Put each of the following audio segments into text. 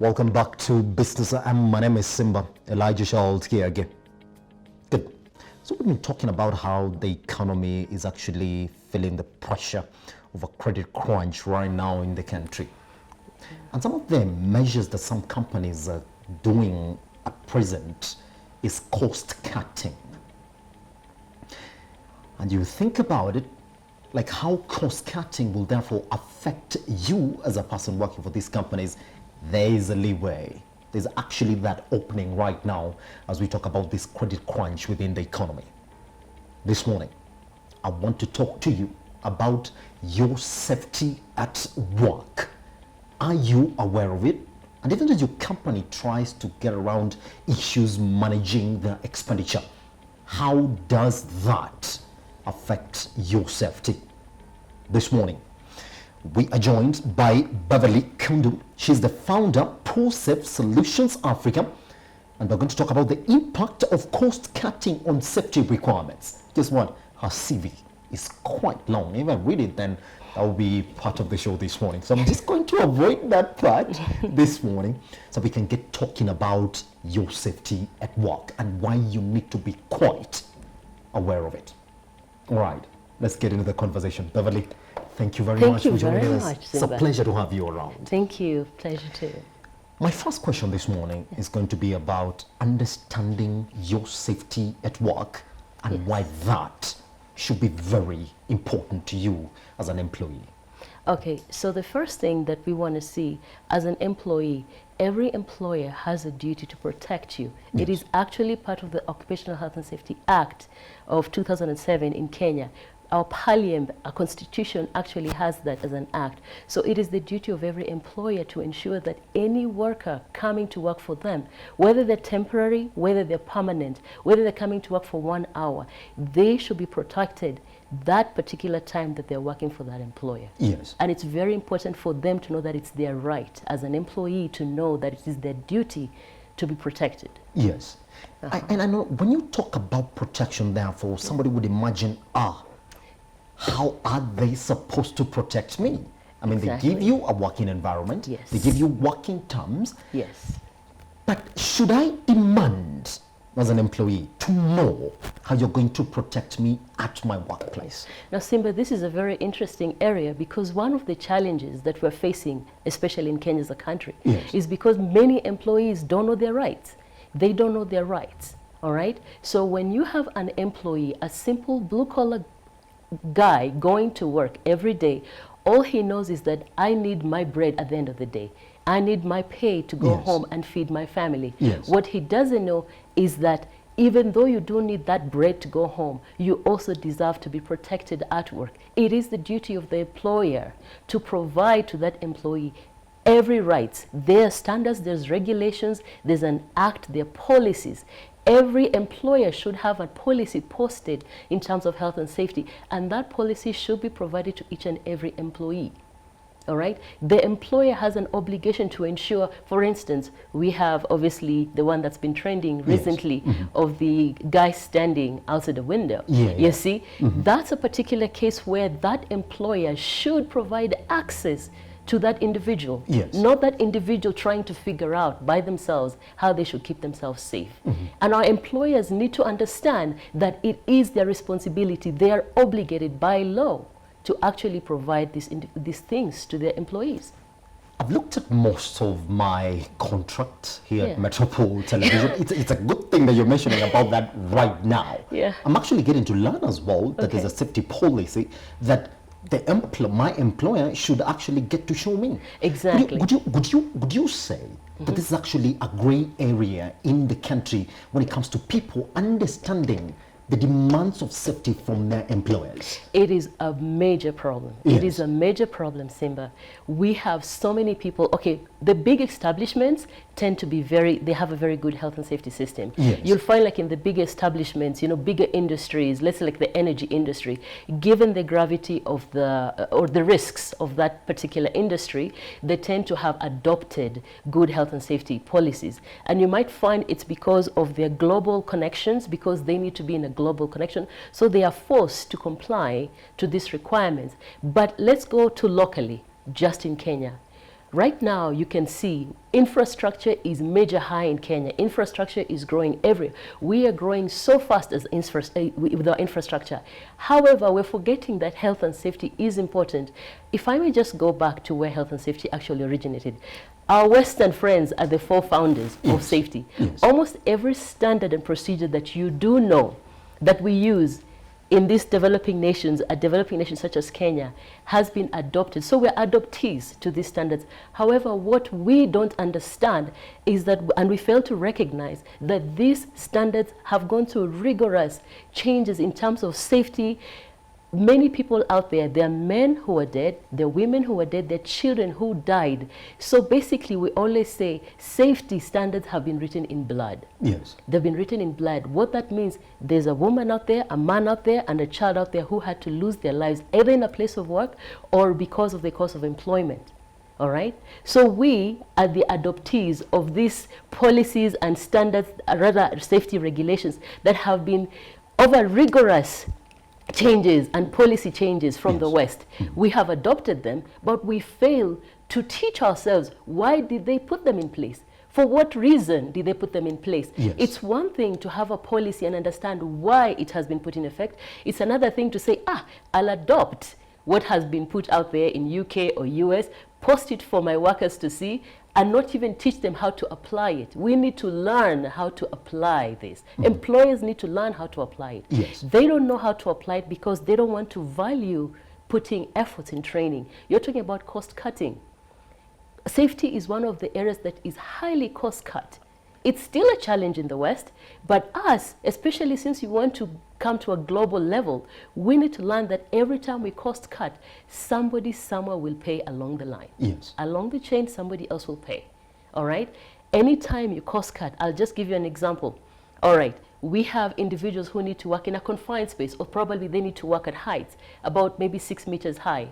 Welcome back to Business. My name is Simba Elijah Charles here again. Good. So we've been talking about how the economy is actually feeling the pressure of a credit crunch right now in the country. And some of the measures that some companies are doing at present is cost cutting. And you think about it, like how cost cutting will therefore affect you as a person working for these companies. There is a leeway. There's actually that opening right now as we talk about this credit crunch within the economy. This morning, I want to talk to you about your safety at work. Are you aware of it? And even as your company tries to get around issues managing their expenditure, how does that affect your safety? This morning, we are joined by Beverly Kundu. She's the founder, Prosafe Solutions Africa, and we're going to talk about the impact of cost cutting on safety requirements. Guess what? Her CV is quite long. If I read it, then that will be part of the show this morning. So I'm just going to avoid that part this morning so we can get talking about your safety at work and why you need to be quite aware of it. All right, let's get into the conversation. Beverly, thank you very much for joining us. It's a pleasure to have you around. Thank you. Pleasure too. My first question this morning is going to be about understanding your safety at work and why that should be very important to you as an employee. Okay, so the first thing that we want to see as an employee, every employer has a duty to protect you. Yes. It is actually part of the Occupational Health and Safety Act of 2007 in Kenya. Our parliament, our constitution actually has that as an act. So it is the duty of every employer to ensure that any worker coming to work for them, whether they're temporary, whether they're permanent, whether they're coming to work for 1 hour, they should be protected that particular time that they're working for that employer. Yes. And it's very important for them to know that it's their right as an employee to know that it is their duty to be protected. Yes. And I know when you talk about protection, therefore, somebody would imagine, how are they supposed to protect me? I mean, They give you a working environment. Yes. They give you working terms. Yes. But should I demand as an employee to know how you're going to protect me at my workplace? Now, Simba, this is a very interesting area because one of the challenges that we're facing, especially in Kenya as a country, is because many employees don't know their rights. They don't know their rights, all right? So when you have an employee, a simple blue-collar guy going to work every day, all he knows is that I need my bread at the end of the day. I need my pay to go home and feed my family. Yes. What he doesn't know is that even though you do need that bread to go home, you also deserve to be protected at work. It is the duty of the employer to provide to that employee every right. There are standards, there's regulations, there's an act, there are policies. Every employer should have a policy posted in terms of health and safety, and that policy should be provided to each and every employee. All right? The employer has an obligation to ensure, for instance, we have obviously the one that's been trending recently of the guy standing outside the window. You see, that's a particular case where that employer should provide access to that individual, not that individual trying to figure out by themselves how they should keep themselves safe. And our employers need to understand that it is their responsibility. They are obligated by law to actually provide these things to their employees. I've looked at most of my contract here at Metropole Television. It's a good thing that you're mentioning about that right now. I'm actually getting to learn as well that there's a safety policy that my employer should actually get to show me. Exactly. Would you say that this is actually a gray area in the country when it comes to people understanding the demands of safety from their employers? It is a major problem. It is a major problem, Simba. We have so many people. Okay, the big establishments tend to be they have a very good health and safety system. You'll find like in the big establishments, bigger industries, let's say like the energy industry, given the gravity of or the risks of that particular industry, they tend to have adopted good health and safety policies. And you might find it's because of their global connections, because they need to be in a global connection, so they are forced to comply to these requirements. But let's go to locally, just in Kenya. Right now, you can see infrastructure is major high in Kenya. Infrastructure is growing everywhere. We are growing so fast as with our infrastructure. However, we're forgetting that health and safety is important. If I may just go back to where health and safety actually originated. Our Western friends are the forefounders of safety. Almost every standard and procedure that you do know that we use in these developing nations, a developing nation such as Kenya, has been adopted. So we're adoptees to these standards. However, what we don't understand is that, and we fail to recognize, that these standards have gone through rigorous changes in terms of safety. Many people out there, there are men who are dead, there are women who are dead, there are children who died. So basically, we always say safety standards have been written in blood. Yes. They've been written in blood. What that means, there's a woman out there, a man out there, and a child out there who had to lose their lives either in a place of work or because of the cost of employment. All right? So we are the adoptees of these policies and standards, rather safety regulations that have been over rigorous changes and policy changes from the West. We have adopted them, but we fail to teach ourselves, why did they put them in place? For what reason did they put them in place? Yes. It's one thing to have a policy and understand why it has been put in effect. It's another thing to say, I'll adopt what has been put out there in UK or US, post it for my workers to see, and not even teach them how to apply it. We need to learn how to apply this. Employers need to learn how to apply it. Yes. They don't know how to apply it because they don't want to value putting efforts in training. You're talking about cost cutting. Safety is one of the areas that is highly cost cut. It's still a challenge in the West, but us, especially since you want to come to a global level, we need to learn that every time we cost cut, somebody somewhere will pay along the line. Yes. Along the chain, somebody else will pay. All right? Anytime you cost cut, I'll just give you an example. All right, we have individuals who need to work in a confined space, or probably they need to work at heights, about maybe 6 meters high,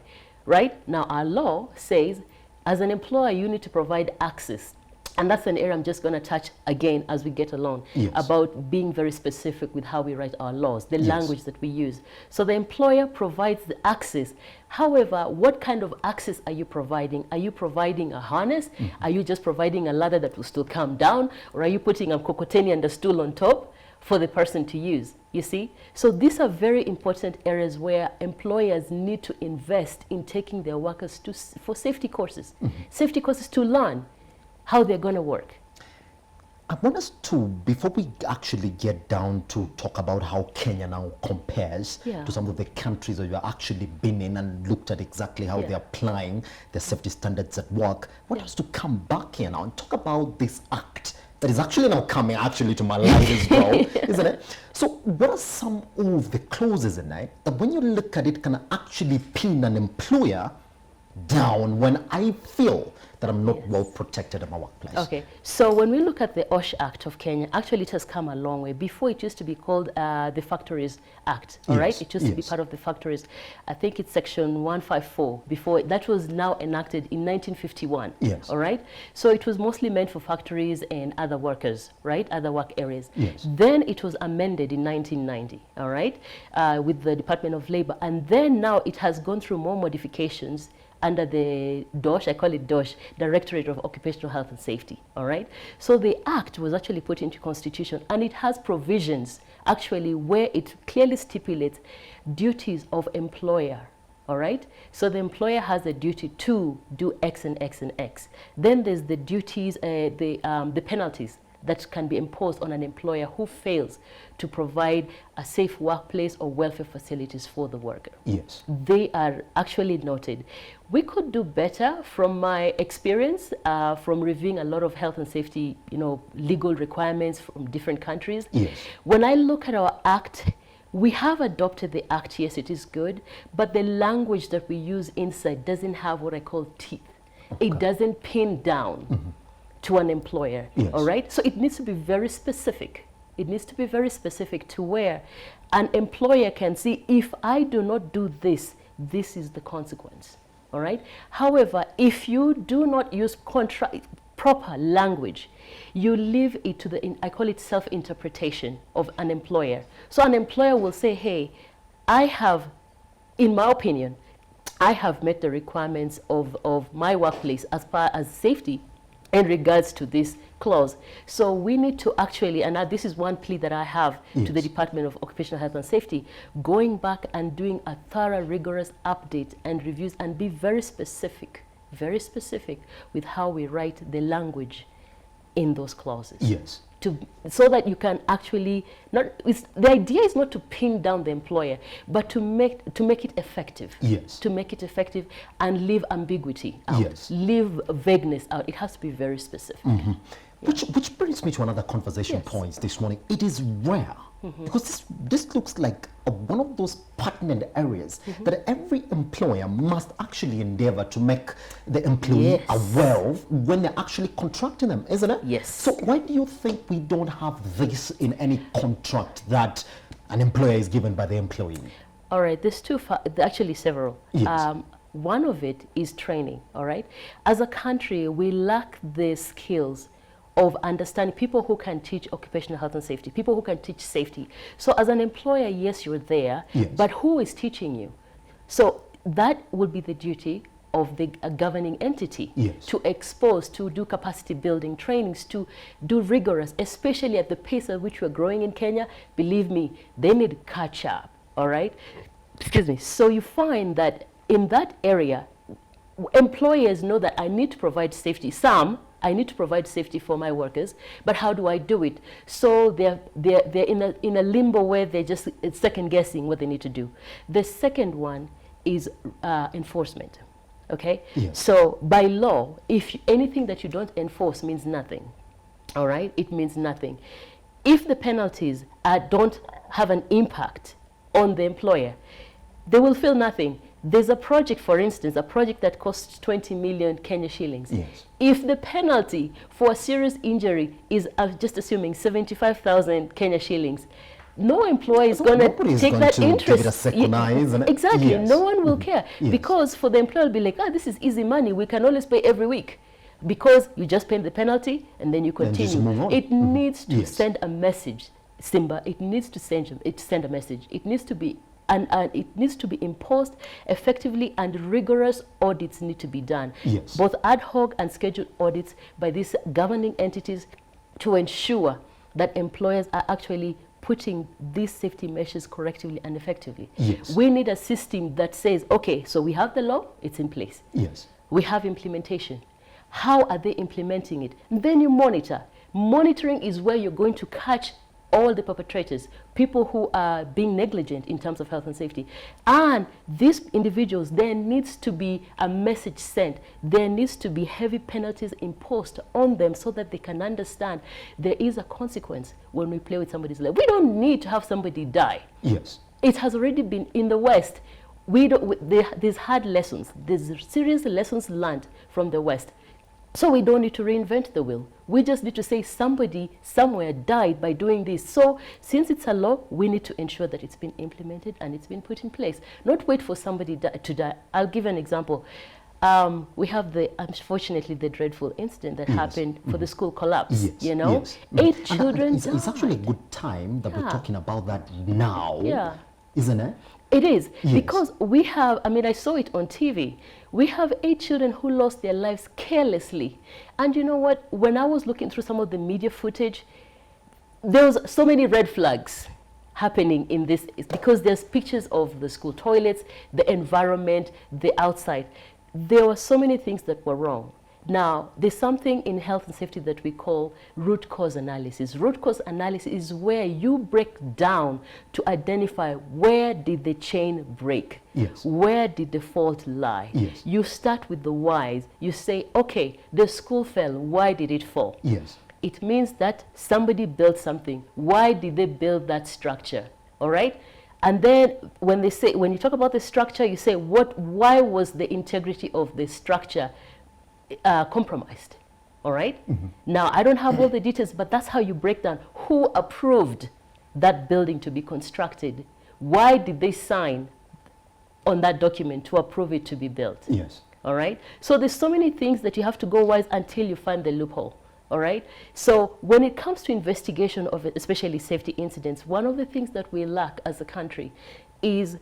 right? Now, our law says, as an employer, you need to provide access. And that's an area I'm just going to touch again as we get along, about being very specific with how we write our laws, the language that we use. So the employer provides the access. However, what kind of access are you providing? Are you providing a harness? Are you just providing a ladder that will still come down? Or are you putting a kokoteni and a stool on top for the person to use? You see? So these are very important areas where employers need to invest in taking their workers for safety courses. Safety courses to learn how they're going to work. I want us to, before we actually get down to talk about how Kenya now compares to some of the countries that you have actually been in and looked at exactly how they're applying their safety standards at work, I want us to come back here now and talk about this act that is actually now coming actually to my life as well, isn't it? So what are some of the clauses in it that when you look at it can actually pin an employer down when I feel that I'm not well protected at my workplace? Okay, so when we look at the OSHA Act of Kenya, actually it has come a long way. Before it used to be called the Factories Act, all right? It used to be part of the Factories. I think it's section 154. Before that was now enacted in 1951. Yes. All right. So it was mostly meant for factories and other workers, right? Other work areas. Yes. Then it was amended in 1990. All right, with the Department of Labor, and then now it has gone through more modifications under the DOSH, I call it DOSH, Directorate of Occupational Health and Safety, all right? So the act was actually put into constitution, and it has provisions actually where it clearly stipulates duties of employer, all right? So the employer has a duty to do X and X and X. Then there's the duties, the penalties that can be imposed on an employer who fails to provide a safe workplace or welfare facilities for the worker. Yes. They are actually noted. We could do better from my experience, from reviewing a lot of health and safety, legal requirements from different countries. Yes. When I look at our act, we have adopted the act, yes, it is good, but the language that we use inside doesn't have what I call teeth. Okay. It doesn't pin down to an employer, all right? So it needs to be very specific. It needs to be very specific to where an employer can see, if I do not do this, this is the consequence, all right? However, if you do not use proper language, you leave it to I call it self-interpretation of an employer. So an employer will say, hey, I have, in my opinion, I have met the requirements of my workplace as far as safety in regards to this clause. So we need to actually, and this is one plea that I have to the Department of Occupational Health and Safety, going back and doing a thorough, rigorous update and reviews, and be very specific with how we write the language in those clauses. Yes. So that you can actually, the idea is not to pin down the employer, but to make it effective. Yes. To make it effective and leave ambiguity out. Yes. Leave vagueness out. It has to be very specific. Mm-hmm. Which brings me to another conversation point this morning. It is rare, because this looks like one of those pertinent areas that every employer must actually endeavor to make the employee aware of when they're actually contracting them, isn't it? Yes. So why do you think we don't have this in any contract that an employer is given by the employee? All right, there's actually several. Yes. One of it is training, all right? As a country, we lack the skills of understanding, people who can teach occupational health and safety, people who can teach safety. So as an employer, yes, you're there, but who is teaching you? So that would be the duty of the governing entity to expose, to do capacity building trainings, to do rigorous, especially at the pace at which we're growing in Kenya. Believe me, they need to catch up, all right? Excuse me. So you find that in that area, employers know that I need to provide safety. I need to provide safety for my workers, but how do I do it? So they're in a limbo where they're just second guessing what they need to do. The second one is enforcement. Okay? Yes. So by law, if anything that you don't enforce means nothing. All right? It means nothing. If the penalties don't have an impact on the employer, they will feel nothing. There's a project, for instance, a project that costs 20 million Kenya shillings. Yes. If the penalty for a serious injury is, just assuming 75,000 Kenya shillings, no employer is going to take that interest. Give it a second eye, isn't it? Exactly. Yes. No one will care. Yes. Because for the employer, will be like, this is easy money. We can always pay every week. Because you just pay the penalty and then you continue. Then just move on. It needs to send a message, Simba. It needs to send a message. It needs to be and it needs to be imposed effectively, and rigorous audits need to be done. Yes. Both ad hoc and scheduled audits by these governing entities to ensure that employers are actually putting these safety measures correctly and effectively. Yes. We need a system that says, okay, so we have the law, it's in place. Yes. We have implementation. How are they implementing it? And then you monitor. Monitoring is where you're going to catch all the perpetrators, people who are being negligent in terms of health and safety. And these individuals, there needs to be a message sent. There needs to be heavy penalties imposed on them so that they can understand there is a consequence when we play with somebody's life. We don't need to have somebody die. Yes. It has already been in the West. There's hard lessons. There's serious lessons learned from the West. So we don't need to reinvent the wheel. We just need to say somebody somewhere died by doing this. So since it's a law, we need to ensure that it's been implemented and it's been put in place. Not wait for somebody to die. I'll give an example. We have unfortunately, the dreadful incident that happened for the school collapse. Yes. You know, 8 children died. It's actually a good time that we're talking about that now, isn't it? It is, because we have, I saw it on TV. We have 8 children who lost their lives carelessly. And you know what? When I was looking through some of the media footage, there was so many red flags happening in this, because there's pictures of the school toilets, the environment, the outside. There were so many things that were wrong. Now, there's something in health and safety that we call root cause analysis. Root cause analysis is where you break down to identify where did the chain break? Yes. Where did the fault lie? Yes. You start with the whys. You say, okay, the school fell. Why did it fall? Yes. It means that somebody built something. Why did they build that structure? All right? And then when you talk about the structure, you say, why was the integrity of the structure compromised? All right? Now, I don't have all the details, but that's how you break down who approved that building to be constructed. Why did they sign on that document to approve it to be built? Yes. All right? So there's so many things that you have to go wise until you find the loophole. All right? So when it comes to investigation of especially safety incidents, one of the things that we lack as a country is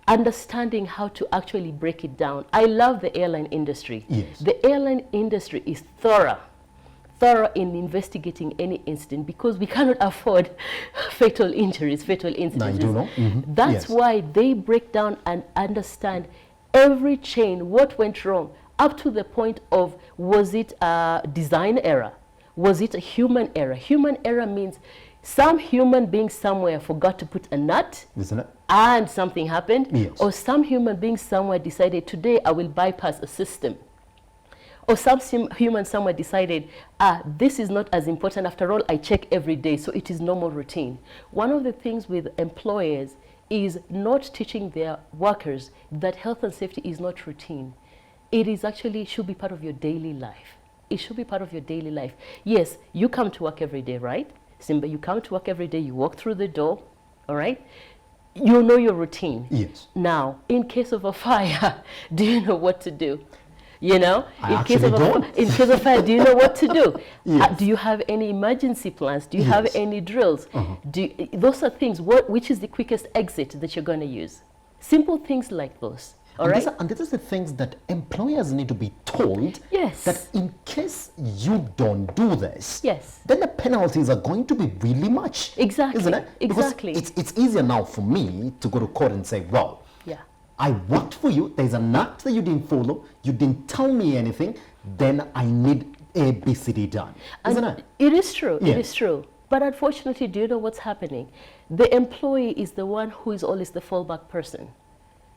understanding how to actually break it down. I love the airline industry. Yes. The airline industry is thorough in investigating any incident because we cannot afford fatal injuries, fatal incidents. Now you do know. Mm-hmm. That's Yes. why they break down and understand every chain, what went wrong, up to the point of, was it a design error? Was it a human error? Human error means some human being somewhere forgot to put a nut, Isn't it? and something happened. Yes. Or some human being somewhere decided, today I will bypass a system. Or some human somewhere decided, this is not as important. After all, I check every day, so it is no more routine. One of the things with employers is not teaching their workers that health and safety is not routine. It is actually, should be part of your daily life. It should be part of your daily life. Yes, you come to work every day, right? Simba, you come to work every day, you walk through the door, all right? You know your routine. Yes. Now, in case of a fire, do you know what to do? You know, In case of fire, do you know what to do? Yes. Do you have any emergency plans? Do you have any drills? Those are things. Which is the quickest exit that you're going to use? Simple things like those. All right. And this is the things that employers need to be told. Yes. That in case you don't do this, Yes. then the penalties are going to be really much. Exactly. Isn't it? Exactly. Because it's easier now for me to go to court and say, well, Yeah. I worked for you, there's an act that you didn't follow, you didn't tell me anything, then I need A, B, C, D done. Isn't it? It is true. Yes. It is true. But unfortunately, do you know what's happening? The employee is the one who is always the fallback person.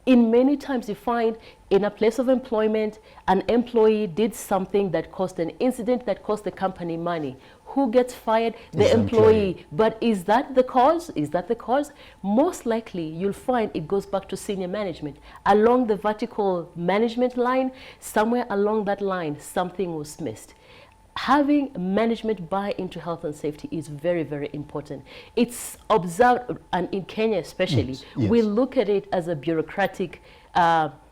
In many times you find in a place of employment, an employee did something that caused an incident that cost the company money. Who gets fired? The employee. But is that the cause? Is that the cause? Most likely you'll find it goes back to senior management. Along the vertical management line, somewhere along that line, something was missed. Having management buy into health and safety is very, very important. It's observed, and in Kenya especially, Yes, yes. we look at it as a bureaucratic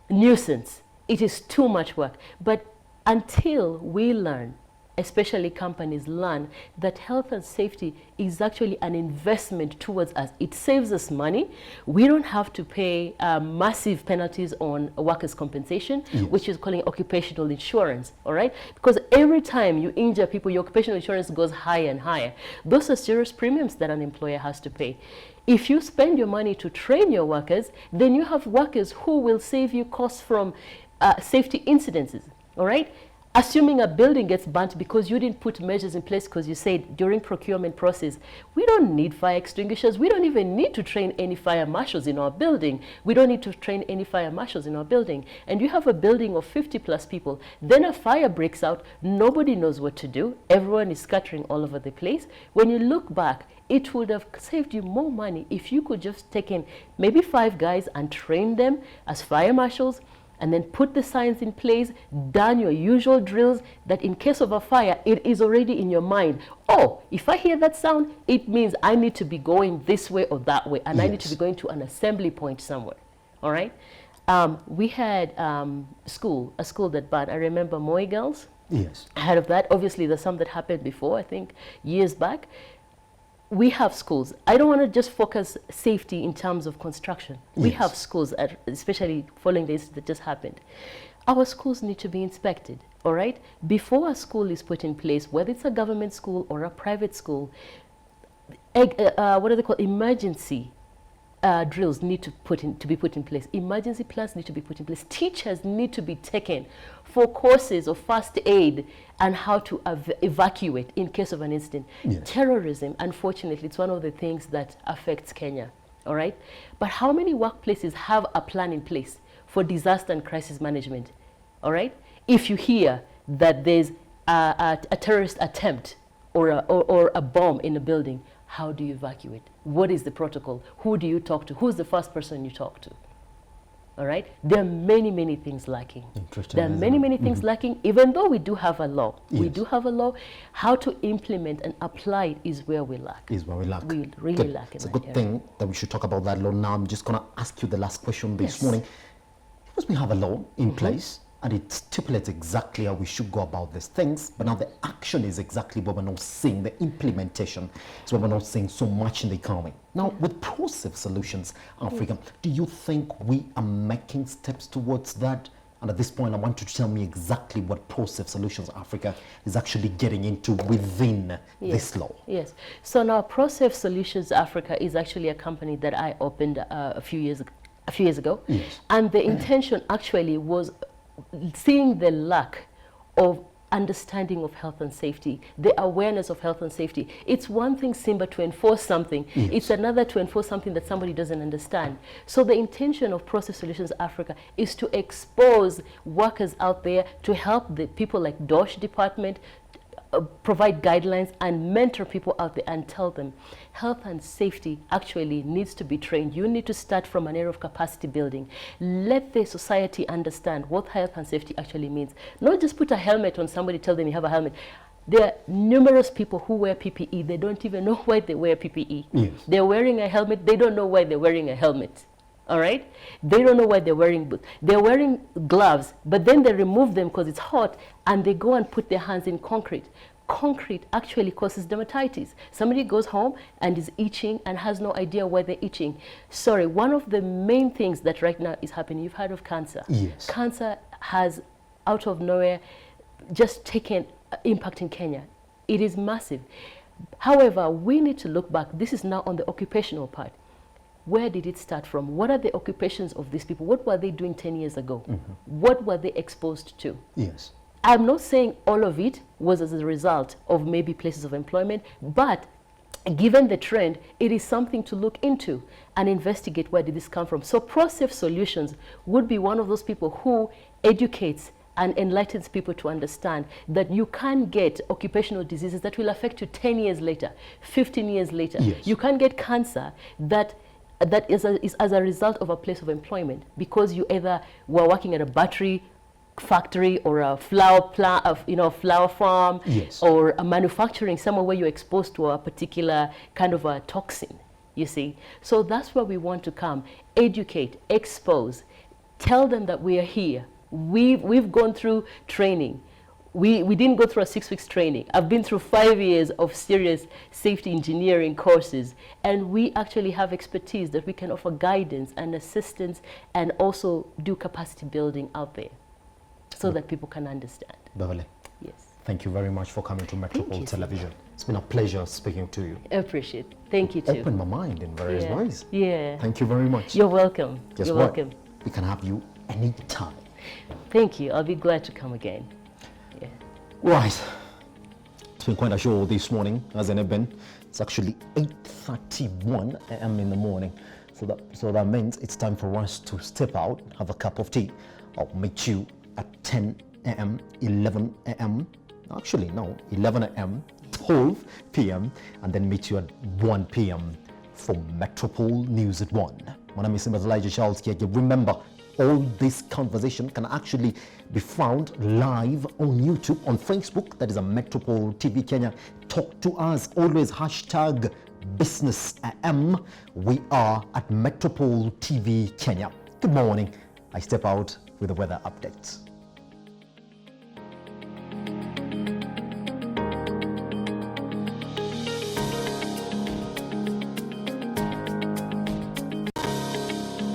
nuisance. It is too much work. But until we learn, especially companies learn, that health and safety is actually an investment towards us. It saves us money. We don't have to pay massive penalties on workers' compensation, Yes. which is calling occupational insurance, all right? Because every time you injure people, your occupational insurance goes higher and higher. Those are serious premiums that an employer has to pay. If you spend your money to train your workers, then you have workers who will save you costs from safety incidences, all right? Assuming a building gets burnt because you didn't put measures in place because you said during procurement process, we don't need fire extinguishers. We don't even need to train any fire marshals in our building. We don't need to train any fire marshals in our building. And you have a building of 50 plus people. Then a fire breaks out. Nobody knows what to do. Everyone is scattering all over the place. When you look back, it would have saved you more money if you could just take in maybe 5 guys and train them as fire marshals, and then put the signs in place, done your usual drills, that in case of a fire, it is already in your mind. Oh, if I hear that sound, it means I need to be going this way or that way, and I need to be going to an assembly point somewhere, all right? We had a school that burned. I remember Moi Girls. Yes. I heard of that. Obviously, there's some that happened before, I think, years back. We have schools. I don't want to just focus safety in terms of construction. We Yes. have schools, especially following this that just happened. Our schools need to be inspected, all right? Before a school is put in place, whether it's a government school or a private school, what are they called? Emergency drills need to be put in place. Emergency plans need to be put in place. Teachers need to be taken for courses of first aid and how to evacuate in case of an incident. Yes. Terrorism, unfortunately, it's one of the things that affects Kenya, all right? But how many workplaces have a plan in place for disaster and crisis management, all right? If you hear that there's a terrorist attempt or a bomb in a building, how do you evacuate? What is the protocol? Who do you talk to? Who's the first person you talk to? All right? There are many, many things lacking. Interesting. There are many, many things lacking, even though we do have a law. We Yes. do have a law. How to implement and apply it is where we lack. Is where we lack. We really Good. lack in It's a that good area. thing that we should talk about that law now. I'm just going to ask you the last question this Yes. morning. Because we have a law in place, and it stipulates exactly how we should go about these things. But now the action is exactly what we're not seeing. The implementation is what we're not seeing so much in the economy. Now, with Prosafe Solutions Africa, do you think we are making steps towards that? And at this point, I want you to tell me exactly what Prosafe Solutions Africa is actually getting into within this law. Yes. So now Prosafe Solutions Africa is actually a company that I opened a few years ago. Yes. And the intention actually was seeing the lack of understanding of health and safety, the awareness of health and safety. It's one thing, Simba, to enforce something. Yes. It's another to enforce something that somebody doesn't understand. So the intention of Prosafe Solutions Africa is to expose workers out there, to help the people like DOSH department, provide guidelines and mentor people out there and tell them health and safety actually needs to be trained. You need to start from an area of capacity building. Let the society understand what health and safety actually means. Not just put a helmet on somebody, tell them you have a helmet. There are numerous people who wear PPE. They don't even know why they wear PPE. Yes. They're wearing a helmet. They don't know why they're wearing a helmet. All right? They don't know why they're wearing boots. They're wearing gloves, but then they remove them because it's hot, and they go and put their hands in concrete. Concrete actually causes dermatitis. Somebody goes home and is itching and has no idea why they're itching. Sorry, one of the main things that right now is happening, you've heard of cancer. Yes. Cancer has, out of nowhere, just taken impact in Kenya. It is massive. However, we need to look back. This is now on the occupational part. Where did it start from? What are the occupations of these people? What were they doing 10 years ago? What were they exposed to? Yes. I'm not saying all of it was as a result of maybe places of employment, but given the trend, it is something to look into and investigate where did this come from. So Prosafe Solutions would be one of those people who educates and enlightens people to understand that you can get occupational diseases that will affect you 10 years later, 15 years later. Yes. You can get cancer that is as a result of a place of employment, because you either were working at a battery factory or a flower farm, yes, or a manufacturing somewhere where you're exposed to a particular kind of a toxin, you see. So that's where we want to come, educate, expose, tell them that we are here. We've gone through training. We didn't go through a 6 weeks training. I've been through 5 years of serious safety engineering courses, and we actually have expertise that we can offer guidance and assistance and also do capacity building out there so that people can understand. Beverly, yes, thank you very much for coming to Metropole Television. It's been a pleasure speaking to you. I appreciate it. Thank you too. Opened my mind in various ways. Yeah. Thank you very much. You're welcome. Guess You're what? welcome. We can have you anytime. Thank you. I'll be glad to come again. Yeah. Right. It's been quite a show this morning, hasn't it been? It's actually 8:31 a.m. in the morning. So that means it's time for us to step out, have a cup of tea. I'll meet you at 10 a.m., 11 a.m. Actually, no, 11 a.m., 12 p.m., and then meet you at 1 p.m. for Metropole News at 1. My name is Elijah Charles Kieke. Remember, all this conversation can actually be found live on YouTube, on Facebook. That is a Metropole TV Kenya. Talk to us. Always hashtag BusinessAM. We are at Metropole TV Kenya. Good morning. I step out with the weather updates.